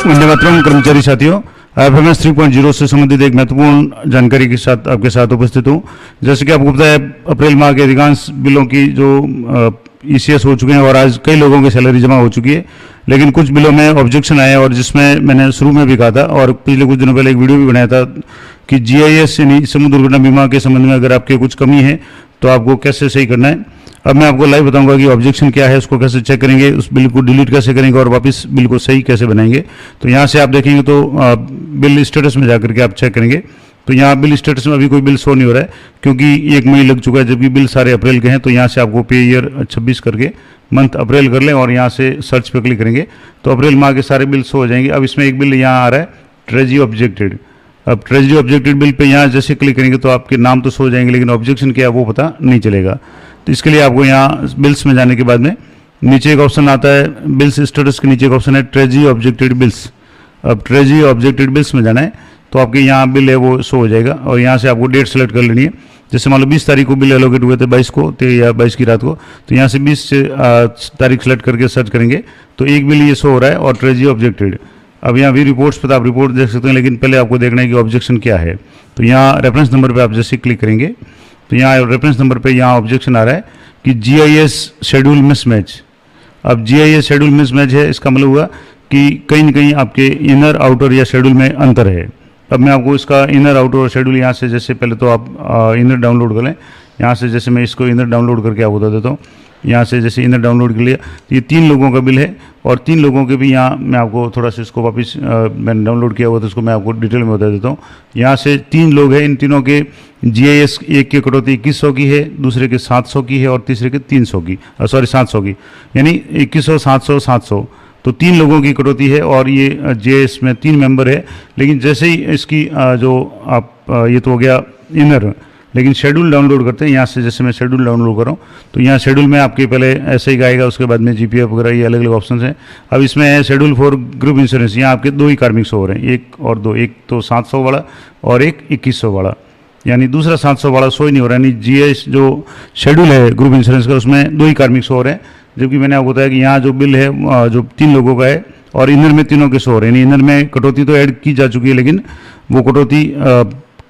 वंदे मातरम कर्मचारी साथियों, IFMS 3.0 से संबंधित एक महत्वपूर्ण जानकारी के साथ आपके साथ उपस्थित हूँ। जैसे कि आपको पता है, अप्रैल माह के अधिकांश बिलों की जो ECS हो चुके हैं और आज कई लोगों की सैलरी जमा हो चुकी है, लेकिन कुछ बिलों में ऑब्जेक्शन आए और जिसमें मैंने शुरू में भी कहा था और पिछले कुछ दिनों पहले एक वीडियो भी बनाया था कि GIS यानी समुद्र दुर्घटना बीमा के संबंध में अगर आपके कुछ कमी है तो आपको कैसे सही करना है। अब मैं आपको लाइव बताऊंगा कि ऑब्जेक्शन क्या है, उसको कैसे चेक करेंगे, उस बिल को डिलीट कैसे करेंगे और वापस बिल को सही कैसे बनाएंगे। तो यहाँ से आप देखेंगे तो बिल स्टेटस में जाकर के आप चेक करेंगे तो यहाँ बिल स्टेटस में अभी कोई बिल शो नहीं हो रहा है क्योंकि 1 मई लग चुका है, जबकि बिल सारे अप्रैल के हैं। तो यहाँ से आपको पे ईयर 26 करके मंथ अप्रैल कर लें और यहाँ से सर्च पे क्लिक करेंगे तो अप्रैल माह के सारे बिल शो हो जाएंगे। अब इसमें एक बिल यहाँ आ रहा है ट्रेजरी ऑब्जेक्टेड। अब ट्रेजरी ऑब्जेक्टेड बिल पे यहाँ जैसे क्लिक करेंगे तो आपके नाम तो शो हो जाएंगे, लेकिन ऑब्जेक्शन क्या है वो पता नहीं चलेगा। तो इसके लिए आपको यहाँ बिल्स में जाने के बाद में नीचे एक ऑप्शन आता है, बिल्स स्टेटस के नीचे एक ऑप्शन है ट्रेजरी ऑब्जेक्टेड बिल्स। अब ट्रेजरी ऑब्जेक्टेड बिल्स में जाना है तो आपके यहाँ बिल है वो शो हो जाएगा और यहाँ से आपको डेट सेलेक्ट कर लेनी है। जैसे मान लो 20 तारीख को बिल एलोकेट हुए थे 22 को या 22 की रात को, तो यहाँ से 20 तारीख सेलेक्ट करके सर्च करेंगे तो एक बिल ये शो हो रहा है और ट्रेजरी ऑब्जेक्टेड। अब यहाँ भी रिपोर्ट्स पर आप रिपोर्ट देख सकते हैं, लेकिन पहले आपको देखना है कि ऑब्जेक्शन क्या है। तो यहाँ रेफरेंस नंबर पर आप जैसे क्लिक करेंगे तो यहाँ रेफरेंस नंबर पे यहाँ ऑब्जेक्शन आ रहा है कि GIS शेड्यूल मिसमैच। अब GIS शेड्यूल मिसमैच है, इसका मतलब हुआ कि कहीं न कहीं आपके इनर आउटर या शेड्यूल में अंतर है। अब मैं आपको इसका इनर आउटर और शेड्यूल यहाँ से जैसे पहले तो आप इनर डाउनलोड कर लें। यहाँ से जैसे मैं इसको इनर डाउनलोड करके आपको बता देता हूँ। यहाँ से जैसे इनर डाउनलोड कर लिया तो ये 3 लोगों का बिल है और 3 लोगों के भी यहाँ मैं आपको थोड़ा सा इसको वापस मैंने डाउनलोड किया हुआ तो इसको मैं आपको डिटेल में बता देता हूँ। यहाँ से 3 लोग हैं, इन तीनों के GIS एक की कटौती 2100 की है, दूसरे के 700 की है और तीसरे के 300 की 700 की, यानी 2100 700 700। तो 3 लोगों की कटौती है और ये GIS में 3 मेंबर है। लेकिन जैसे ही इसकी जो आप ये तो हो गया इनर, लेकिन शेड्यूल डाउनलोड करते हैं। यहाँ से जैसे मैं शेड्यूल डाउनलोड कर रहा हूँ तो यहाँ शेड्यूल में आपके पहले ऐसे ही आएगा, उसके बाद में GPF वगैरह ये अलग अलग ऑप्शन हैं। अब इसमें है शेड्यूल फॉर ग्रुप इंश्योरेंस, यहाँ आपके 2 ही कार्मिक शो हो रहे हैं, 1 और 2, एक तो 700 वाला और एक 2100 वाला, यानी दूसरा 700 वाला शो ही नहीं हो रहा है। यानी GIS जो शेड्यूल है ग्रुप इंश्योरेंस का उसमें 2 ही कार्मिक शो हो रहे हैं, जबकि मैंने आपको बताया कि यहाँ जो बिल है जो 3 लोगों का है और इनर में तीनों के शो हो रहे हैं। इनर में कटौती तो ऐड की जा चुकी है, लेकिन वो कटौती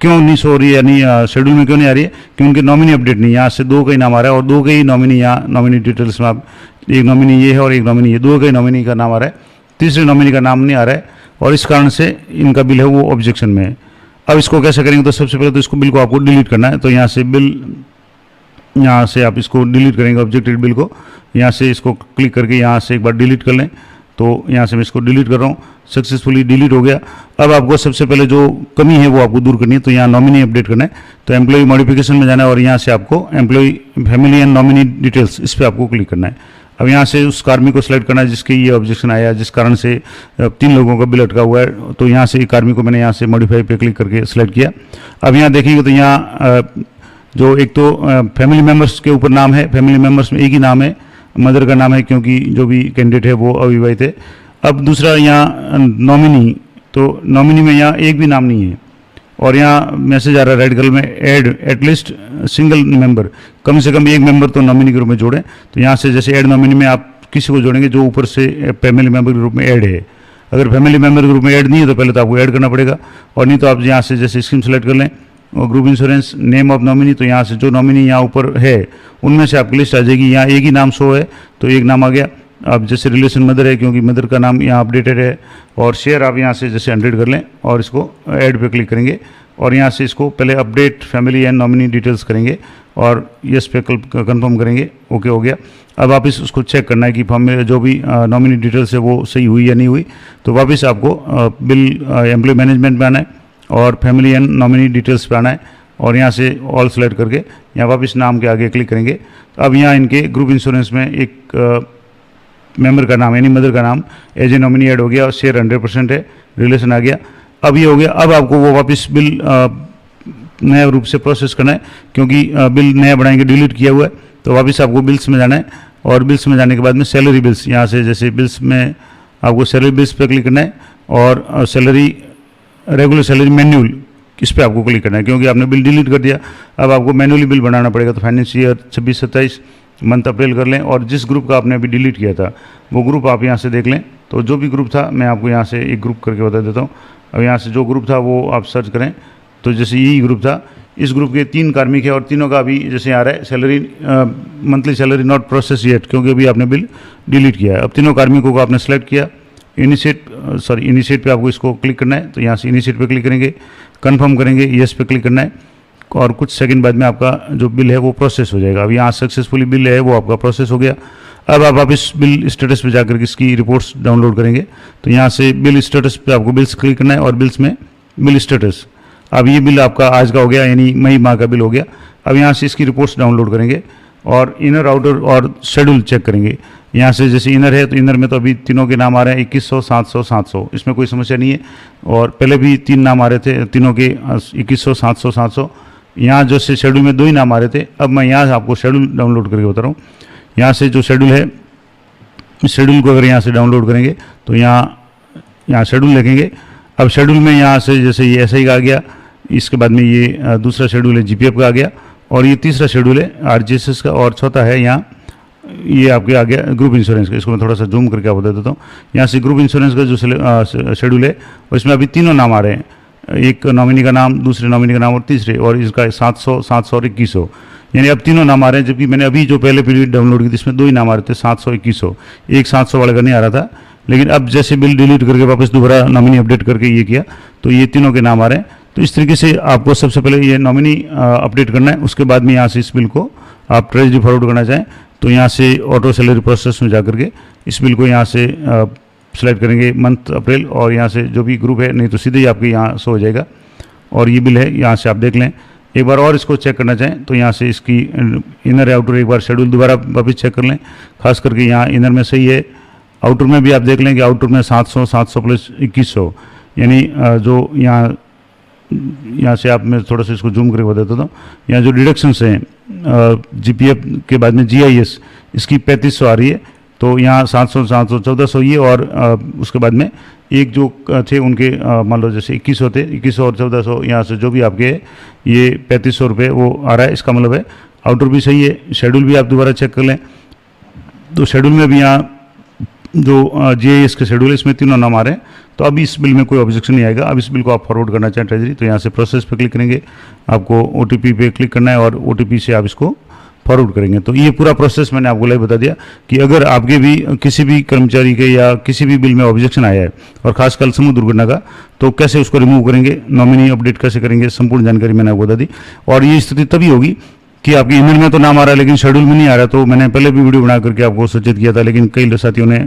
क्यों नहीं शो हो रही है, यानी शेड्यूल में क्यों नहीं आ रही है कि उनके नॉमिनी अपडेट नहीं। यहाँ से 2 का ही नाम आ रहा है और 2 के ही नॉमिनी, यहाँ नॉमिनी डिटेल्स में आप एक नॉमिनी ये है और एक नॉमिनी ये, 2 के ही नॉमिनी का नाम आ रहा है, तीसरे नॉमिनी का नाम नहीं आ रहा है और इस कारण से इनका बिल है वो ऑब्जेक्शन में है। अब इसको कैसे करेंगे, तो सबसे पहले तो इसको बिल को आपको डिलीट करना है। तो यहाँ से बिल, यहाँ से आप इसको डिलीट करेंगे ऑब्जेक्टेड बिल को, यहाँ से इसको क्लिक करके यहाँ से एक बार डिलीट कर लें। तो यहाँ से मैं इसको डिलीट कर रहा हूँ, सक्सेसफुली डिलीट हो गया। अब आपको सबसे पहले जो कमी है वो आपको दूर करनी है, तो यहाँ नॉमिनी अपडेट करना है। तो एम्प्लॉय मॉडिफिकेशन में जाना है और यहाँ से आपको employee family and nominee details, इस पर आपको क्लिक करना है। अब यहाँ से उस कार्मिक को सिलेक्ट करना है जिसके ये ऑब्जेक्शन आया, जिस कारण से 3 लोगों का बिल अटका हुआ है। तो यहाँ से कार्मिक को मैंने यहाँ से मॉडिफाई पे क्लिक करके सिलेक्ट किया। अब यहाँ देखेंगे तो यहाँ जो एक तो फैमिली मेम्बर्स के ऊपर नाम है, फैमिली मेम्बर्स में एक ही नाम है, मदर का नाम है क्योंकि जो भी कैंडिडेट है वो अविवाहित है। अब दूसरा यहाँ नॉमिनी, तो नॉमिनी में यहाँ एक भी नाम नहीं है और यहाँ मैसेज आ रहा है रेड कलर में, ऐड एटलीस्ट सिंगल मेंबर, कम से कम एक मेंबर तो नॉमिनी के रूप में जोड़ें। तो यहाँ से जैसे ऐड नॉमिनी में आप किसी को जोड़ेंगे जो ऊपर से फैमिली मेंबर के रूप में ऐड है। अगर फैमिली मेंबर के रूप में ऐड नहीं है तो पहले तो आपको ऐड करना पड़ेगा, और नहीं तो आप यहाँ से जैसे स्कीम सेलेक्ट कर लें और group insurance name of nominee, तो यहाँ से जो नॉमिनी यहाँ ऊपर है उनमें से आपकी लिस्ट आ जाएगी। यहाँ एक ही नाम शो है तो एक नाम आ गया। अब जैसे रिलेशन मदर है क्योंकि मदर का नाम यहाँ अपडेटेड है, और शेयर आप यहाँ से जैसे 100 कर लें और इसको ऐड पे क्लिक करेंगे और यहाँ से इसको पहले update family and nominee details करेंगे और यस पे कंफर्म करेंगे, ओके हो गया। अब वापस उसको चेक करना है कि फॉर्म जो भी नॉमिनी डिटेल्स है वो सही हुई या नहीं हुई। तो वापस आपको बिल एम्प्लॉय मैनेजमेंट में आना है और फैमिली एंड नॉमिनी डिटेल्स पे आना है और यहाँ से ऑल सेलेक्ट करके यहाँ वापस नाम के आगे क्लिक करेंगे। अब यहाँ इनके ग्रुप इंश्योरेंस में एक मेंबर का नाम यानी मदर का नाम एज ए नॉमिनी ऐड हो गया और शेयर 100% है, रिलेशन आ गया। अब ये हो गया। अब आपको वो वापस बिल नया रूप से प्रोसेस करना है क्योंकि बिल नया बनाएंगे, डिलीट किया हुआ है। तो वापस आपको बिल्स में जाना है और बिल्स में जाने के बाद में सैलरी बिल्स, यहाँ से जैसे बिल्स में आपको सैलरी बिल्स पे क्लिक करना है और सैलरी रेगुलर सैलरी मैन्युअल इस पर आपको क्लिक करना है क्योंकि आपने बिल डिलीट कर दिया। अब आपको मैन्युअली बिल बनाना पड़ेगा। तो फाइनेंस ईयर 26-27 मंथ अप्रैल कर लें और जिस ग्रुप का आपने अभी डिलीट किया था वो ग्रुप आप यहाँ से देख लें। तो जो भी ग्रुप था मैं आपको यहाँ से एक ग्रुप करके बता देता हूँ। अब यहाँ से जो ग्रुप था वो आप सर्च करें, तो जैसे यही ग्रुप था, इस ग्रुप के 3 कार्मिक है और तीनों का अभी जैसे आ रहा है salary, monthly salary not process yet, क्योंकि अभी आपने बिल डिलीट किया है। अब तीनों कार्मिकों को आपने सेलेक्ट किया, इनिशिएट पे आपको इसको क्लिक करना है। तो यहाँ से इनिशिएट पे क्लिक करेंगे, कंफर्म करेंगे, येस पे क्लिक करना है और कुछ सेकंड बाद में आपका जो बिल है वो प्रोसेस हो जाएगा। अब यहाँ सक्सेसफुली बिल है वो आपका प्रोसेस हो गया। अब आप इस बिल स्टेटस पे जाकर के इसकी रिपोर्ट्स डाउनलोड करेंगे। तो यहाँ से बिल स्टेटस पे आपको बिल्स क्लिक करना है और बिल्स में बिल स्टेटस, अब ये बिल आपका आज का हो गया, यानी मई माह का बिल हो गया। अब यहाँ से इसकी रिपोर्ट्स डाउनलोड करेंगे और इनर आउटर और शेड्यूल चेक करेंगे। यहाँ से जैसे इनर है तो इनर में तो अभी तीनों के नाम आ रहे हैं 2100, 700, 700, इसमें कोई समस्या नहीं है। और पहले भी 3 नाम आ रहे थे तीनों के 2100, 700, 700। यहाँ जो से शेड्यूल में 2 ही नाम आ रहे थे। अब मैं यहाँ से आपको शेड्यूल डाउनलोड करके बता रहा हूँ। यहाँ से जो शेड्यूल है, शेड्यूल को अगर यहाँ से डाउनलोड करेंगे तो यहाँ शेड्यूल लिखेंगे। अब शेड्यूल में यहाँ से जैसे ये ऐसा ही आ गया, इसके बाद में ये दूसरा शेड्यूल है जीपीएफ का आ गया और ये तीसरा शेड्यूल है आरजीएसएस का और चौथा है यहाँ ये आपके आ गया ग्रुप इंश्योरेंस का। इसको मैं थोड़ा सा जूम करके आपको बता देता हूँ। यहाँ से ग्रुप इंश्योरेंस का जो शेड्यूल है उसमें अभी तीनों नाम आ रहे हैं, एक नॉमिनी का नाम, दूसरे नॉमिनी का नाम और तीसरे, और इसका 700, 700 और 2100, यानी अब तीनों नाम आ रहे हैं। जबकि मैंने अभी जो पहले पीरियड डाउनलोड की थी इसमें 2 ही नाम आ रहे थे, 700, 2100, एक 700 वाले का नहीं आ रहा था। लेकिन अब जैसे बिल डिलीट करके वापस दोबारा नॉमिनी अपडेट करके ये किया तो ये तीनों के नाम आ रहे हैं। तो इस तरीके से आपको सबसे पहले ये नॉमिनी अपडेट करना है, उसके बाद में यहाँ से इस बिल को आप ट्रेजरी फॉरवर्ड करना चाहें तो यहाँ से ऑटो सैलरी प्रोसेस में जा करके इस बिल को यहाँ से सेलेक्ट करेंगे मंथ अप्रैल और यहाँ से जो भी ग्रुप है, नहीं तो सीधे ही आपके यहाँ शो हो जाएगा। और ये बिल है, यहाँ से आप देख लें। एक बार और इसको चेक करना चाहें तो यहाँ से इसकी इनर आउटर एक बार शेड्यूल दोबारा वापस चेक कर लें, खास करके यहाँ इनर में सही है। आउटर में भी आप देख लें कि आउटर में 700, 700 प्लस 2100, यानी जो यहाँ से आप मैं थोड़ा सा इसको जूम करके बता देता हूँ। यहाँ जो डिडक्शंस हैं जीपीएफ के बाद में जीआईएस, इसकी 3500 आ रही है। तो यहाँ 700, 700, 1400 ये और उसके बाद में एक जो थे उनके मान लो जैसे 2100 थे, 2100 और 1400, यहाँ से जो भी आपके ये 3500 रुपये वो आ रहा है। इसका मतलब है आउटर भी सही है। शेड्यूल भी आप दोबारा चेक कर लें तो शेड्यूल में भी यहाँ जो जीआईएस के शेड्यूल है इसमें तीनों नाम आ रहे हैं। तो अब इस बिल में कोई ऑब्जेक्शन नहीं आएगा। अब इस बिल को आप फॉरवर्ड करना चाहें ट्रेजरी तो यहाँ से प्रोसेस पे क्लिक करेंगे, आपको ओटीपी पे क्लिक करना है और ओटीपी से आप इसको फॉरवर्ड करेंगे। तो ये पूरा प्रोसेस मैंने आपको लाइव बता दिया कि अगर आपके भी किसी भी कर्मचारी के या किसी भी बिल में ऑब्जेक्शन आया है और खासकर समूह दुर्घटना का, तो कैसे उसको रिमूव करेंगे, नॉमिनी अपडेट कैसे करेंगे, संपूर्ण जानकारी मैंने आपको बता दी। और ये स्थिति तभी होगी कि आपके ईमेल में तो नाम आ रहा है लेकिन शेड्यूल में नहीं आ रहा। तो मैंने पहले भी वीडियो बना करके आपको सूचित किया था, लेकिन कई साथियों ने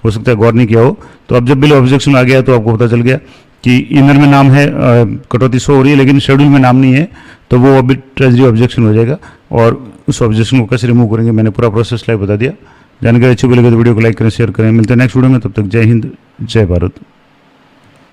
हो सकता है गौर नहीं किया हो। तो अब जब बिल ऑब्जेक्शन आ गया तो आपको पता चल गया कि इनर में नाम है, कटौती शो हो रही है लेकिन शेड्यूल में नाम नहीं है, तो वो अभी ट्रेजरी ऑब्जेक्शन हो जाएगा। और उस ऑब्जेक्शन को कैसे रिमूव करेंगे मैंने पूरा प्रोसेस लाइव बता दिया। जानकारी अच्छी लगे तो वीडियो को लाइक करें, शेयर करें। मिलते हैं नेक्स्ट वीडियो में, तब तक जय हिंद, जय भारत।